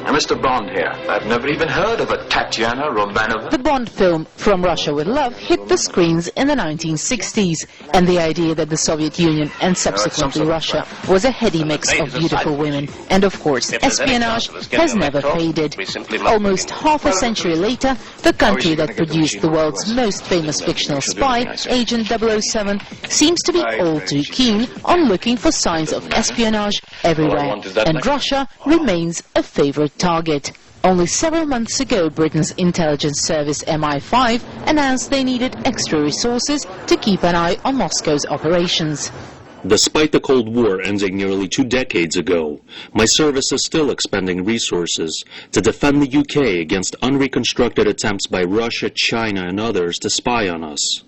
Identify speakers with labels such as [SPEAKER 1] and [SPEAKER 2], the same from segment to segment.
[SPEAKER 1] Mr. Bond here. I've never even heard of a Tatiana Romanova.
[SPEAKER 2] The Bond film From Russia with Love hit the screens in the 1960s, and the idea that the Soviet Union and subsequently Russia was a heady mix of beautiful women and, of course, espionage has never faded. Almost half a century later, the country that produced the world's most famous fictional spy, Agent 007, seems to be all too keen on looking for signs of espionage everywhere, and Russia remains a favorite target. Only several months ago, Britain's intelligence service MI5 announced they needed extra resources to keep an eye on Moscow's operations.
[SPEAKER 3] Despite the Cold War ending nearly 2 decades ago, my service is still expending resources to defend the UK against unreconstructed attempts by Russia, China and others to spy on us.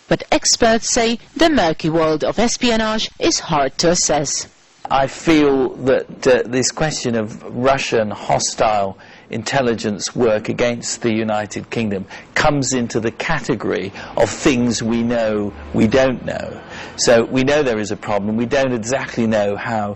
[SPEAKER 2] But experts say the murky world of espionage is hard to assess.
[SPEAKER 4] I feel that this question of Russian hostile intelligence work against the United Kingdom comes into the category of things we know we don't know. So we know there is a problem, we don't exactly know how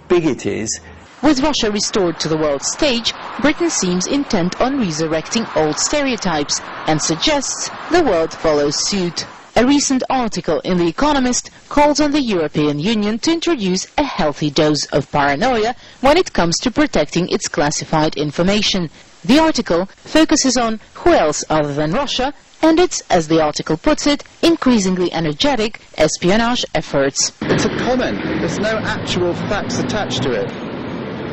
[SPEAKER 4] big it is.
[SPEAKER 2] With Russia restored to the world stage, Britain seems intent on resurrecting old stereotypes and suggests the world follows suit. A recent article in The Economist calls on the European Union to introduce a healthy dose of paranoia when it comes to protecting its classified information. The article focuses on who else other than Russia and its, as the article puts it, increasingly energetic espionage efforts.
[SPEAKER 5] It's a comment. There's no actual facts attached to it.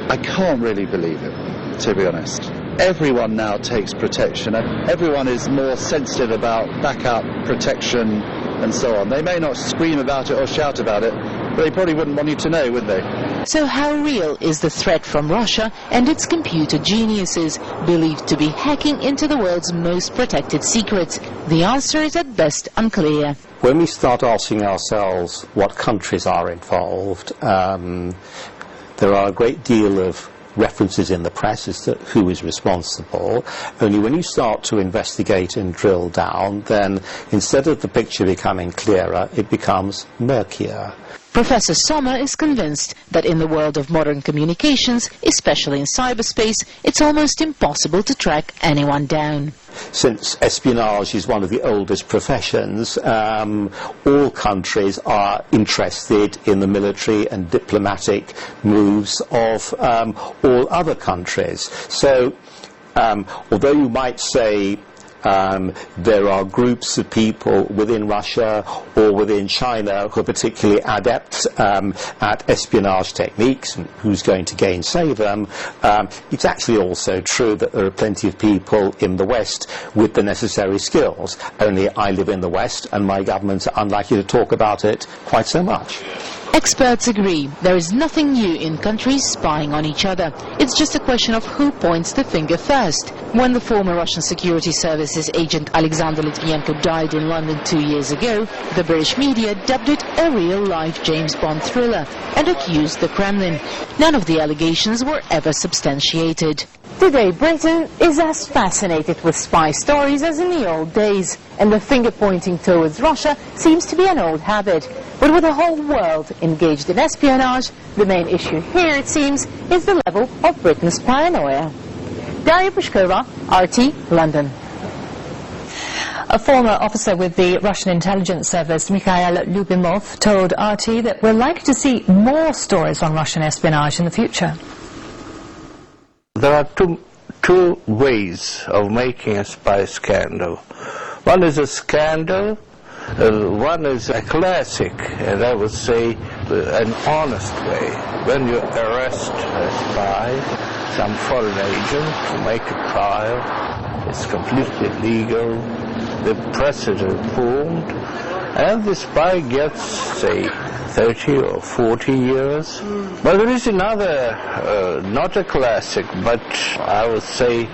[SPEAKER 5] I can't really believe it, to be honest. Everyone now takes protection, and everyone is more sensitive about backup, protection, and so on. They may not scream about it or shout about it, but they probably wouldn't want you to know, would they?
[SPEAKER 2] So how real is the threat from Russia and its computer geniuses, believed to be hacking into the world's most protected secrets? The answer is at best unclear.
[SPEAKER 6] When we start asking ourselves what countries are involved, there are a great deal of references in the press as to who is responsible. Only when you start to investigate and drill down, then instead of the picture becoming clearer, it becomes murkier.
[SPEAKER 2] Professor Sommer is convinced that in the world of modern communications, especially in cyberspace, it's almost impossible to track anyone down.
[SPEAKER 6] Since espionage is one of the oldest professions, all countries are interested in the military and diplomatic moves of all other countries. So, although you might say there are groups of people within Russia or within China who are particularly adept at espionage techniques and who's going to gainsay them, it's actually also true that there are plenty of people in the West with the necessary skills. Only I live in the West and my governments are unlikely to talk about it quite so much.
[SPEAKER 2] Experts agree there is nothing new in countries spying on each other. It's just a question of who points the finger first. When the former Russian Security Services agent Alexander Litvinenko died in London 2 years ago, the British media dubbed it a real-life James Bond thriller and accused the Kremlin. None of the allegations were ever substantiated. Today, Britain is as fascinated with spy stories as in the old days, and the finger-pointing towards Russia seems to be an old habit. But with the whole world engaged in espionage, the main issue here, it seems, is the level of Britain's paranoia. Daria Pushkova, RT, London.
[SPEAKER 7] A former officer with the Russian intelligence service, Mikhail Lyubimov, told RT that we're likely to see more stories on Russian espionage in the future.
[SPEAKER 8] There are two ways of making a spy scandal. One is a scandal, one is a classic, and I would say an honest way. When you arrest a spy, some foreign agent, to make a trial, it's completely legal, the precedent formed, and the spy gets, say, 30 or 40 years. But there is another, not a classic, but I would say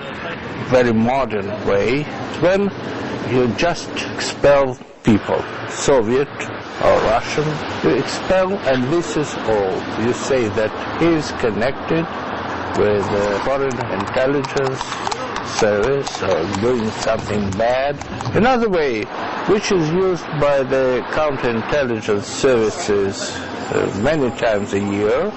[SPEAKER 8] very modern way, when you just expel people, Soviet or Russian, you expel, and this is all. You say that he is connected with foreign intelligence service or doing something bad. Another way, which is used by the counterintelligence services many times a year,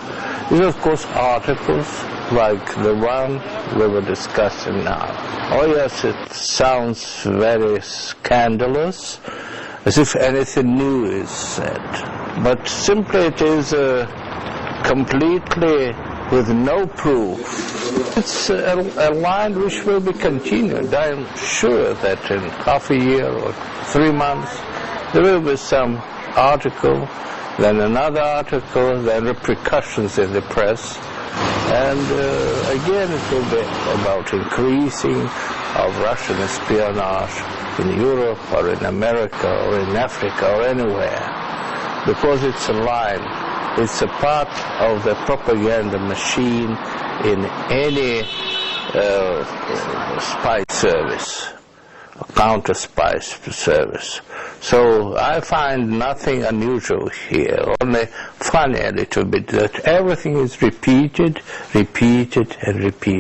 [SPEAKER 8] is of course articles like the one we were discussing now. Oh yes, it sounds very scandalous, as if anything new is said. But simply it is completely with no proof. It's a line which will be continued. I'm sure that in half a year or 3 months there will be some article, then another article, then repercussions in the press, and again it will be about increasing of Russian espionage in Europe or in America or in Africa or anywhere, because it's a line, it's a part of the propaganda machine in any spy service, counter-spy service. So I find nothing unusual here, only funny a little bit that everything is repeated, repeated and repeated.